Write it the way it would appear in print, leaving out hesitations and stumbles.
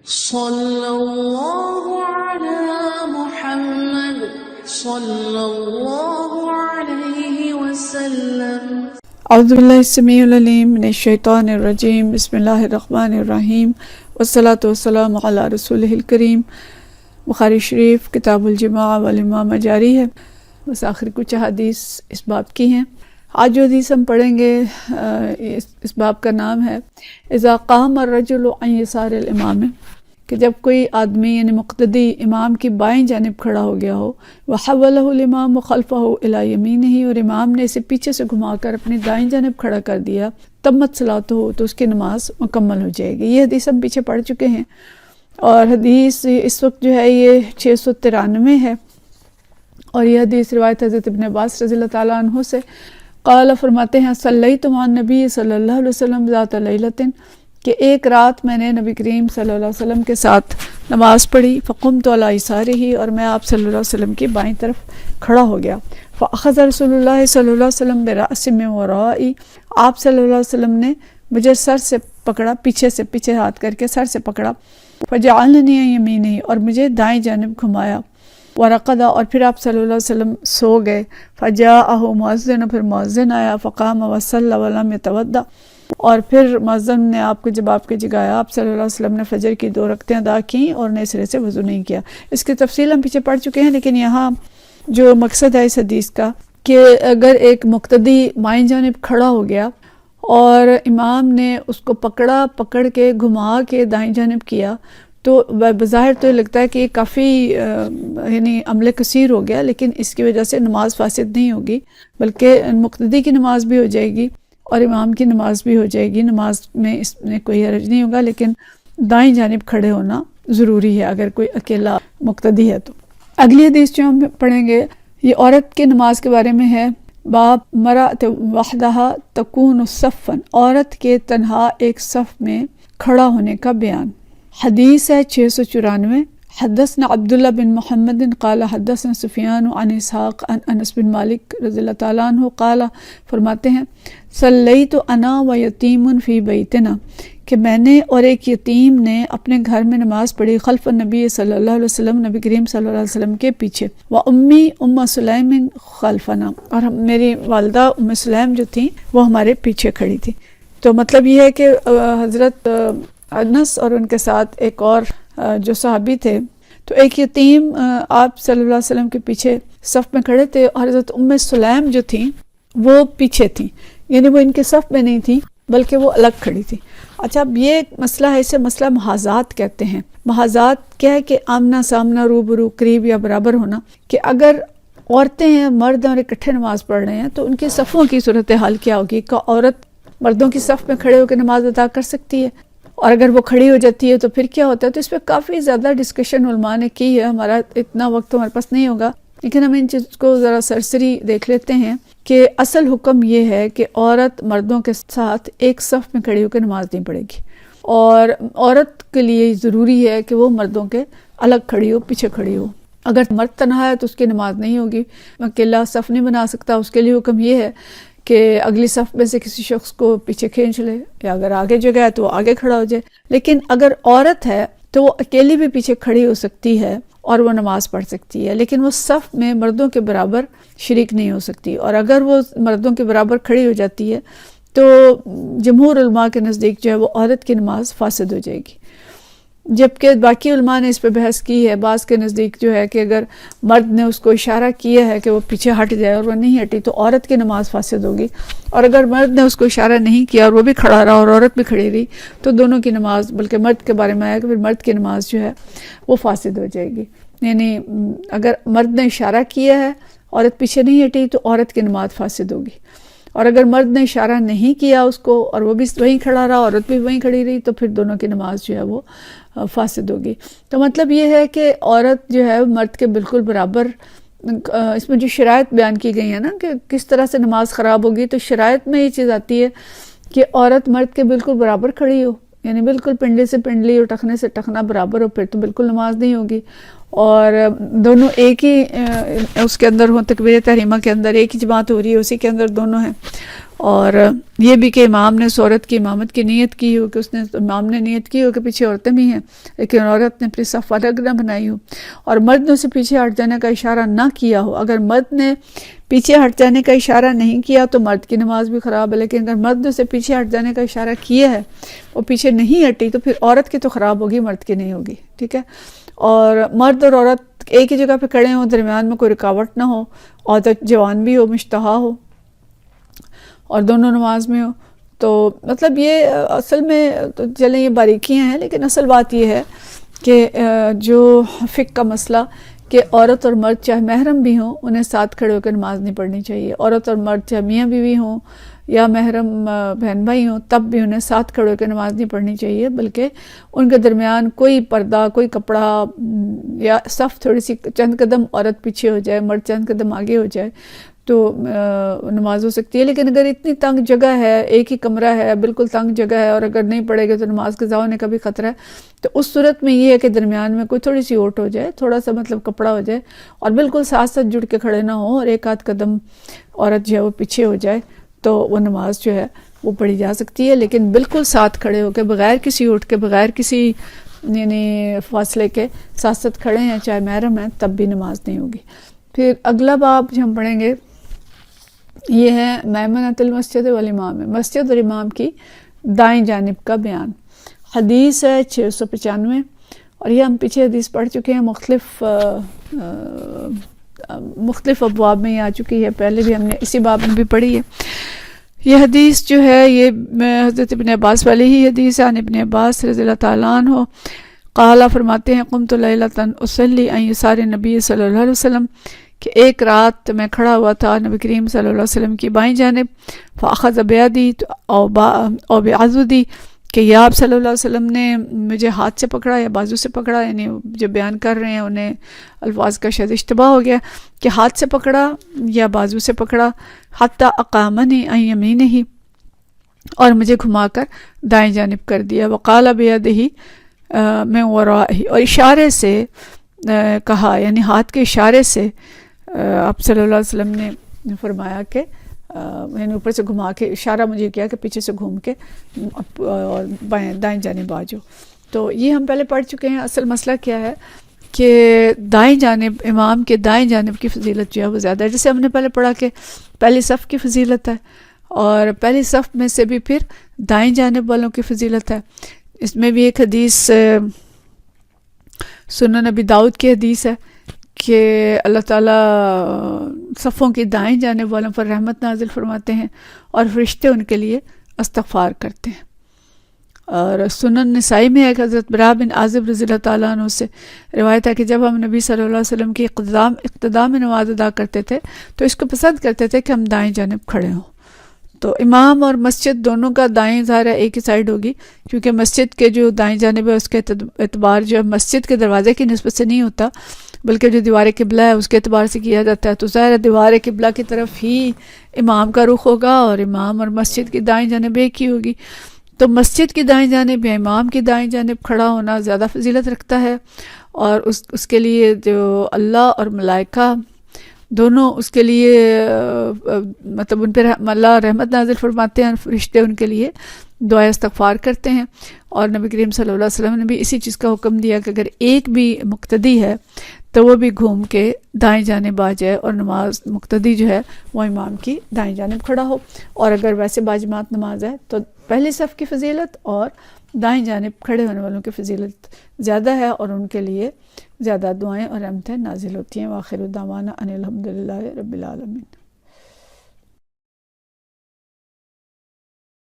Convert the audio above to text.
صلی اللہ علی محمد صلی اللہ علیہ وسلم۔ اعوذ باللہ السمیع العلیم من الشیطان الرجیم، بسم اللہ الرحمن الرحیم، والصلاة والسلام علی رسولہ الکریم۔ بخاری شریف کتاب الجماع والامامہ جاری ہے، بس آخر کچھ حدیث اس باب کی ہیں۔ آج جو حدیث ہم پڑھیں گے اس باب کا نام ہے اذا قام الرجل عن یسار الامام، کہ جب کوئی آدمی یعنی مقتدی امام کی بائیں جانب کھڑا ہو گیا ہو، وحولہ الامام خلفہ الی یمینہ، اور امام نے اسے پیچھے سے گھما کر اپنی دائیں جانب کھڑا کر دیا، تمت صلاتہ، تو اس کی نماز مکمل ہو جائے گی۔ یہ حدیث ہم پیچھے پڑھ چکے ہیں، اور حدیث اس وقت جو ہے یہ 693 ہے، اور یہ حدیث روایت حضرت ابن عباس رضی اللہ تعالیٰ عنہ سے قال، فرماتے ہیں صلیت مع النبی صلی اللہ علیہ وسلم ذات لیلۃ، کہ ایک رات میں نے نبی کریم صلی اللہ علیہ وسلم کے ساتھ نماز پڑھی، فقمت علی یسارہ، اور میں آپ صلی اللہ علیہ وسلم کی بائیں طرف کھڑا ہو گیا، فاخذ رسول اللہ صلی اللہ علیہ وسلم برأسی من ورائی، آپ صلی اللہ علیہ وسلم نے مجھے سر سے پکڑا، پیچھے ہاتھ کر کے سر سے پکڑا، فجعلنی عن یمینہ، اور مجھے دائیں جانب گھمایا، ورقد، اور پھر آپ صلی اللہ علیہ وسلم سو گئے، فجاءہ مؤذن، پھر مؤذن آیا، فقام وصلی ولم یتودع، اور پھر مؤذن نے جب آپ کے جگایا، آپ صلی اللہ علیہ وسلم نے فجر کی 2 رکعتیں ادا کیں اور نئے سرے سے وضو نہیں کیا۔ اس کی تفصیل ہم پیچھے پڑھ چکے ہیں، لیکن یہاں جو مقصد ہے اس حدیث کا کہ اگر ایک مقتدی بائیں جانب کھڑا ہو گیا اور امام نے اس کو پکڑ کے گھما کے دائیں جانب کیا، تو بظاہر تو لگتا ہے کہ یہ کافی یعنی عمل کثیر ہو گیا، لیکن اس کی وجہ سے نماز فاسد نہیں ہوگی، بلکہ مقتدی کی نماز بھی ہو جائے گی اور امام کی نماز بھی ہو جائے گی، نماز میں اس میں کوئی حرج نہیں ہوگا، لیکن دائیں جانب کھڑے ہونا ضروری ہے اگر کوئی اکیلا مقتدی ہے تو۔ اگلی حدیث جو ہم پڑھیں گے یہ عورت کے نماز کے بارے میں ہے، باب مرأۃ وحدہا تکون صفا، عورت کے تنہا ایک صف میں کھڑا ہونے کا بیان۔ حدیث ہے 694۔ حدثنا عبداللہ بن محمد قال حدثنا سفیان عن اسحاق عن انس بن مالک رضی اللہ تعالیٰ عنہ قال، فرماتے ہیں صلیت انا و یتیم فی بیتنا، کہ میں نے اور ایک یتیم نے اپنے گھر میں نماز پڑھی، خلف النبی صلی اللہ علیہ وسلم، نبی کریم صلی اللہ علیہ وسلم کے پیچھے، و امی ام سلیم خلفنا، اور میری والدہ ام سلیم جو تھیں وہ ہمارے پیچھے کھڑی تھی۔ تو مطلب یہ ہے کہ حضرت انس اور ان کے ساتھ ایک اور جو صحابی تھے، تو ایک یتیم آپ صلی اللہ علیہ وسلم کے پیچھے صف میں کھڑے تھے، اور حضرت ام سلیم جو تھیں وہ پیچھے تھیں، یعنی وہ ان کے صف میں نہیں تھیں بلکہ وہ الگ کھڑی تھی۔ اچھا، اب یہ مسئلہ ہے، اسے مسئلہ محاذات کہتے ہیں۔ محاذات کیا ہے کہ آمنا سامنا، روبرو، قریب یا برابر ہونا، کہ اگر عورتیں ہیں مرد اور اکٹھے نماز پڑھ رہے ہیں تو ان کے صفوں کی صورتحال کیا ہوگی؟ کہ عورت مردوں کی صف میں کھڑے ہو کے نماز ادا کر سکتی ہے، اور اگر وہ کھڑی ہو جاتی ہے تو پھر کیا ہوتا ہے؟ تو اس پہ کافی زیادہ ڈسکشن علماء نے کی ہے، ہمارا اتنا وقت تو ہمارے پاس نہیں ہوگا، لیکن ہم ان چیز کو ذرا سرسری دیکھ لیتے ہیں کہ اصل حکم یہ ہے کہ عورت مردوں کے ساتھ ایک صف میں کھڑی ہو کے نماز نہیں پڑھے گی، اور عورت کے لیے ضروری ہے کہ وہ مردوں کے الگ کھڑی ہو، پیچھے کھڑی ہو۔ اگر مرد تنہا ہے تو اس کی نماز نہیں ہوگی، اکیلا صف نہیں بنا سکتا، اس کے لیے حکم یہ ہے کہ اگلی صف میں سے کسی شخص کو پیچھے کھینچ لے، یا اگر آگے جگہ ہے تو وہ آگے کھڑا ہو جائے۔ لیکن اگر عورت ہے تو وہ اکیلی بھی پیچھے کھڑی ہو سکتی ہے اور وہ نماز پڑھ سکتی ہے، لیکن وہ صف میں مردوں کے برابر شریک نہیں ہو سکتی، اور اگر وہ مردوں کے برابر کھڑی ہو جاتی ہے تو جمہور علماء کے نزدیک جو ہے وہ عورت کی نماز فاسد ہو جائے گی، جبکہ باقی علماء نے اس پہ بحث کی ہے۔ بعض کے نزدیک جو ہے کہ اگر مرد نے اس کو اشارہ کیا ہے کہ وہ پیچھے ہٹ جائے اور وہ نہیں ہٹی تو عورت کی نماز فاسد ہوگی، اور اگر مرد نے اس کو اشارہ نہیں کیا اور وہ بھی کھڑا رہا اور عورت بھی کھڑی رہی تو دونوں کی نماز، بلکہ مرد کے بارے میں آیا کہ پھر مرد کی نماز جو ہے وہ فاسد ہو جائے گی۔ یعنی اگر مرد نے اشارہ کیا ہے، عورت پیچھے نہیں ہٹی تو عورت کی نماز فاسد ہوگی، اور اگر مرد نے اشارہ نہیں کیا اس کو اور وہ بھی وہیں کھڑا رہا، عورت بھی وہیں کھڑی رہی، تو پھر دونوں کی نماز جو ہے وہ فاسد ہوگی۔ تو مطلب یہ ہے کہ عورت جو ہے مرد کے بالکل برابر، اس میں جو شرائط بیان کی گئی ہیں نا کہ کس طرح سے نماز خراب ہوگی، تو شرائط میں یہ چیز آتی ہے کہ عورت مرد کے بالکل برابر کھڑی ہو، یعنی بالکل پنڈلی سے پنڈلی اور ٹخنے سے ٹخنا برابر ہو، پھر تو بالکل نماز نہیں ہوگی، اور دونوں ایک ہی اس کے اندر ہوں، تکبیر تحریمہ کے اندر ایک ہی جماعت ہو رہی ہے، اسی کے اندر دونوں ہیں، اور یہ بھی کہ امام نے اس عورت کی امامت کی نیت کی ہو، کہ اس نے امام نے نیت کی ہو کہ پیچھے عورتیں بھی ہیں لیکن عورت نے پھر صف الگ نہ بنائی ہو، اور مرد نے اسے پیچھے ہٹ جانے کا اشارہ نہ کیا ہو۔ اگر مرد نے پیچھے ہٹ جانے کا اشارہ نہیں کیا تو مرد کی نماز بھی خراب ہے، لیکن اگر مرد نے اسے پیچھے ہٹ جانے کا اشارہ کیا ہے، وہ پیچھے نہیں ہٹی، تو پھر عورت کی تو خراب ہوگی، مرد کی نہیں ہوگی، ٹھیک ہے۔ اور مرد اور عورت ایک ہی جگہ پہ کھڑے ہوں، درمیان میں کوئی رکاوٹ نہ ہو، عورت جوان بھی ہو، مشتہا ہو، اور دونوں نماز میں ہو، تو مطلب یہ اصل میں تو چلیں یہ باریکیاں ہیں، لیکن اصل بات یہ ہے کہ جو فقہ کا مسئلہ کہ عورت اور مرد چاہے محرم بھی ہوں، انہیں ساتھ کھڑے ہو کے نماز نہیں پڑھنی چاہیے۔ عورت اور مرد چاہے میاں بیوی ہوں یا محرم بہن بھائی ہوں، تب بھی انہیں ساتھ کھڑے ہو کے نماز نہیں پڑھنی چاہیے، بلکہ ان کے درمیان کوئی پردہ، کوئی کپڑا، یا صف تھوڑی سی چند قدم عورت پیچھے ہو جائے، مرد چند قدم آگے ہو جائے تو نماز ہو سکتی ہے۔ لیکن اگر اتنی تنگ جگہ ہے، ایک ہی کمرہ ہے، بالکل تنگ جگہ ہے، اور اگر نہیں پڑھے گا تو نماز قضا ہونے کا بھی خطرہ ہے، تو اس صورت میں یہ ہے کہ درمیان میں کوئی تھوڑی سی اوٹ ہو جائے، تھوڑا سا مطلب کپڑا ہو جائے، اور بالکل ساتھ ساتھ جڑ کے کھڑے نہ ہوں، اور ایک آدھ قدم عورت جو ہے وہ پیچھے ہو جائے، تو وہ نماز جو ہے وہ پڑھی جا سکتی ہے۔ لیکن بالکل ساتھ کھڑے ہو کے، بغیر کسی اوٹ کے، بغیر کسی یعنی فاصلے کے ساتھ ساتھ کھڑے ہیں، چاہے محرم ہیں، تب بھی نماز نہیں ہوگی۔ پھر اگلا باب جو ہم پڑھیں گے یہ ہے میمنۃ المسجد والامام، مسجد اور امام کی دائیں جانب کا بیان۔ حدیث ہے 695، اور یہ ہم پیچھے حدیث پڑھ چکے ہیں، مختلف ابواب میں یہ آ چکی ہے، پہلے بھی ہم نے اسی باب میں بھی پڑھی ہے۔ یہ حدیث جو ہے یہ حضرت ابن عباس والی ہی حدیث ہے، عن ابن عباس رضی اللہ تعالیٰ عنہ قال، فرماتے ہیں قمت لیلۃ اصلی عن یسار نبی صلی اللہ علیہ وسلم، کہ ایک رات میں کھڑا ہوا تھا نبی کریم صلی اللہ علیہ وسلم کی بائیں جانب، فاخذ بیدی او بعضدی، کہ یا آپ صلی اللہ علیہ وسلم نے مجھے ہاتھ سے پکڑا یا بازو سے پکڑا، یعنی جو بیان کر رہے ہیں انہیں الفاظ کا شاید اشتباہ ہو گیا کہ ہاتھ سے پکڑا یا بازو سے پکڑا، حتی اقامنی عن یمینہ، اور مجھے گھما کر دائیں جانب کر دیا، وقال بیدہ من ورائہ، اور اشارے سے کہا، یعنی ہاتھ کے اشارے سے آپ صلی اللہ علیہ وسلم نے فرمایا کہ یعنی اوپر سے گھما کے اشارہ مجھے کیا کہ پیچھے سے گھوم کے اور دائیں جانب آ جاؤ۔ تو یہ ہم پہلے پڑھ چکے ہیں۔ اصل مسئلہ کیا ہے کہ دائیں جانب، امام کے دائیں جانب کی فضیلت جو ہے وہ زیادہ ہے، جیسے ہم نے پہلے پڑھا کہ پہلی صف کی فضیلت ہے، اور پہلی صف میں سے بھی پھر دائیں جانب والوں کی فضیلت ہے۔ اس میں بھی ایک حدیث سنن نبی داؤد کی حدیث ہے کہ اللہ تعالیٰ صفوں کی دائیں جانب والوں پر رحمت نازل فرماتے ہیں، اور فرشتے ان کے لیے استغفار کرتے ہیں۔ اور سنن نسائی میں ایک حضرت براء بن عازب رضی اللہ تعالیٰ عنہ سے روایت ہے کہ جب ہم نبی صلی اللہ علیہ وسلم کی اقتداء میں نماز ادا کرتے تھے تو اس کو پسند کرتے تھے کہ ہم دائیں جانب کھڑے ہوں۔ تو امام اور مسجد دونوں کا دائیں ظاہر ایک ہی سائیڈ ہوگی، کیونکہ مسجد کے جو دائیں جانب ہے اس کے اعتبار جو ہے مسجد کے دروازے کی نسبت سے نہیں ہوتا، بلکہ جو دیوار قبلہ ہے اس کے اعتبار سے کیا جاتا ہے۔ تو ظاہر دیوار قبلہ کی طرف ہی امام کا رخ ہوگا، اور امام اور مسجد کی دائیں جانب ایک ہی ہوگی۔ تو مسجد کی دائیں جانب یا امام کی دائیں جانب کھڑا ہونا زیادہ فضیلت رکھتا ہے، اور اس کے لیے جو اللہ اور ملائکہ دونوں اس کے لیے مطلب ان پر اللہ رحمت نازل فرماتے ہیں، فرشتے ان کے لیے دعائے استغفار کرتے ہیں۔ اور نبی کریم صلی اللہ علیہ وسلم نے بھی اسی چیز کا حکم دیا کہ اگر ایک بھی مقتدی ہے تو وہ بھی گھوم کے دائیں جانب آ جائے، اور نماز مقتدی جو ہے وہ امام کی دائیں جانب کھڑا ہو۔ اور اگر ویسے باجماعت نماز ہے تو پہلی صف کی فضیلت اور دائیں جانب کھڑے ہونے والوں کی فضیلت زیادہ ہے، اور ان کے لیے زیادہ دعائیں اور رحمتیں نازل ہوتی ہیں۔ وآخر دعوانا ان الحمدللہ رب العالمین۔